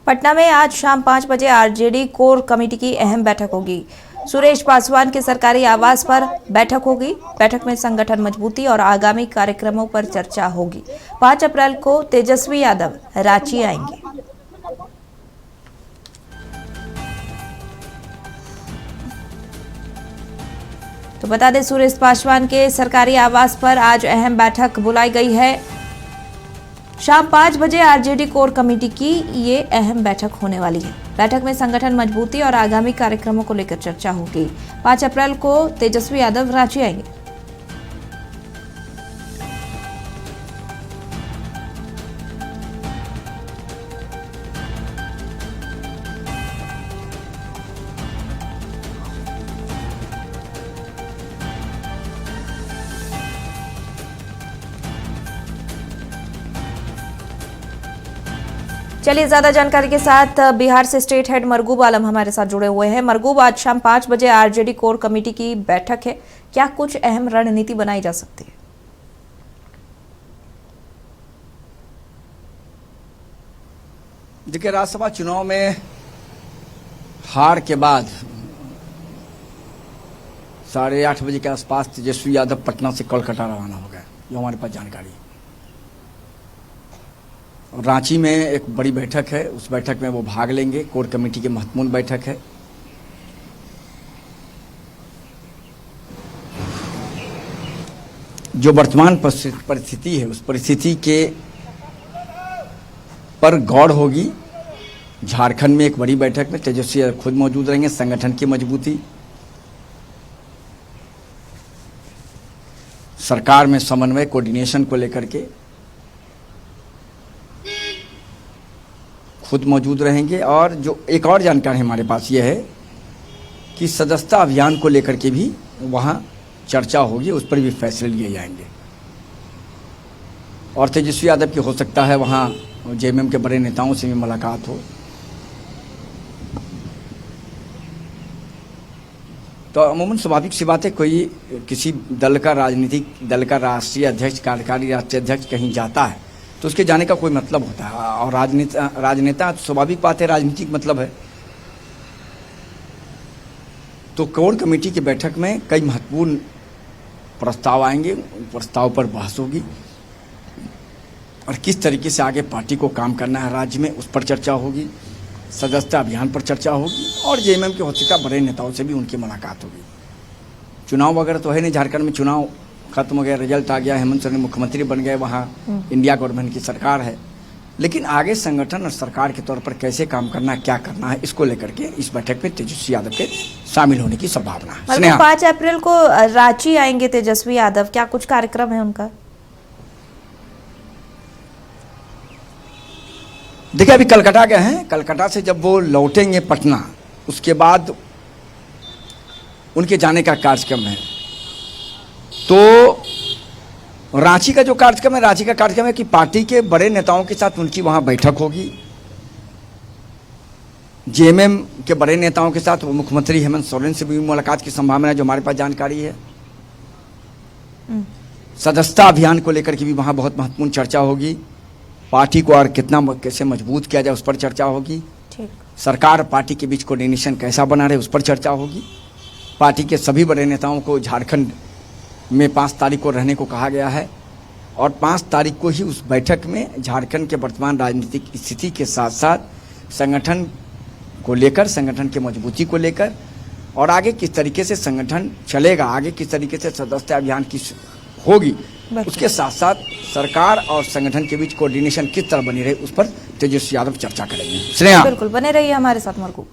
पटना में आज शाम 5 बजे आरजेडी कोर कमेटी की अहम बैठक होगी। सुरेश पासवान के सरकारी आवास पर बैठक होगी। बैठक में संगठन मजबूती और आगामी कार्यक्रमों पर चर्चा होगी। 5 अप्रैल को तेजस्वी यादव रांची आएंगे। तो बता दें, सुरेश पासवान के सरकारी आवास पर आज अहम बैठक बुलाई गई है। शाम 5 बजे आरजेडी कोर कमेटी की ये अहम बैठक होने वाली है। बैठक में संगठन मजबूती और आगामी कार्यक्रमों को लेकर चर्चा होगी। 5 अप्रैल को तेजस्वी यादव रांची आएंगे। चलिए, ज्यादा जानकारी के साथ बिहार से स्टेट हेड मरगूब आलम हमारे साथ जुड़े हुए हैं। मरगूब, आज शाम 5 बजे आरजेडी कोर कमेटी की बैठक है, क्या कुछ अहम रणनीति बनाई जा सकती है? देखिए, राज्यसभा चुनाव में हार के बाद 8:30 बजे के आसपास तेजस्वी यादव पटना से कोलकाता रवाना हो गए, जो हमारे पास जानकारी है। रांची में एक बड़ी बैठक है, उस बैठक में वो भाग लेंगे। कोर कमेटी की महत्वपूर्ण बैठक है। जो वर्तमान परिस्थिति है, उस परिस्थिति के पर गौर होगी। झारखंड में एक बड़ी बैठक में तेजस्वी खुद मौजूद रहेंगे। संगठन की मजबूती, सरकार में समन्वय, कोऑर्डिनेशन को लेकर के खुद मौजूद रहेंगे। और जो एक और जानकारी हमारे पास ये है कि सदस्यता अभियान को लेकर के भी वहाँ चर्चा होगी, उस पर भी फैसले लिए जाएंगे। और तेजस्वी यादव की हो सकता है वहाँ जेएमएम के बड़े नेताओं से भी मुलाकात हो। तो अमूमन स्वाभाविक सी बात है, कोई किसी दल का राजनीतिक दल का राष्ट्रीय अध्यक्ष, कार्यकारी राष्ट्रीय अध्यक्ष कहीं जाता है तो उसके जाने का कोई मतलब होता है। और राजनेता स्वाभाविक बात है, राजनीतिक मतलब है। तो कोर कमेटी की बैठक में कई महत्वपूर्ण प्रस्ताव आएंगे, प्रस्ताव पर बहस होगी और किस तरीके से आगे पार्टी को काम करना है राज्य में, उस पर चर्चा होगी। सदस्यता अभियान पर चर्चा होगी और जेएमएम के हो सकता बड़े नेताओं से भी उनकी मुलाकात होगी। चुनाव वगैरह तो है नहीं, झारखंड में चुनाव खत्म हो गया, रिजल्ट आ गया, हेमंत सोरेन मुख्यमंत्री बन गए, वहाँ इंडिया गवर्नमेंट की सरकार है। लेकिन आगे संगठन और सरकार के तौर पर कैसे काम करना है, क्या करना है, इसको लेकर के इस बैठक में तेजस्वी यादव के शामिल होने की संभावना है। मतलब 5 अप्रैल को रांची आएंगे तेजस्वी यादव, क्या कुछ कार्यक्रम है उनका? देखिए, अभी कलकत्ता गए हैं। कलकत्ता से जब वो लौटेंगे पटना, उसके बाद उनके जाने का कार्यक्रम है। तो रांची का जो कार्यक्रम है, रांची का कार्यक्रम है कि पार्टी के बड़े नेताओं के साथ उनकी वहां बैठक होगी। जेएमएम के बड़े नेताओं के साथ मुख्यमंत्री हेमंत सोरेन से भी मुलाकात की संभावना है, जो हमारे पास जानकारी है। सदस्यता अभियान को लेकर के भी वहां बहुत महत्वपूर्ण चर्चा होगी। पार्टी को और कैसे मजबूत किया जाए, उस पर चर्चा होगी। सरकार पार्टी के बीच कोऑर्डिनेशन कैसा बना रहे, उस पर चर्चा होगी। पार्टी के सभी बड़े नेताओं को झारखंड में 5 तारीख को रहने को कहा गया है और 5 तारीख को ही उस बैठक में झारखंड के वर्तमान राजनीतिक स्थिति के साथ साथ संगठन को लेकर, संगठन की मजबूती को लेकर और आगे किस तरीके से संगठन चलेगा, आगे किस तरीके से सदस्यता अभियान की होगी, उसके साथ साथ सरकार और संगठन के बीच कोऑर्डिनेशन किस तरह बनी रहे, उस पर तेजस्वी यादव चर्चा करेंगे। बिल्कुल, बने रहिए हमारे साथ मरगूब।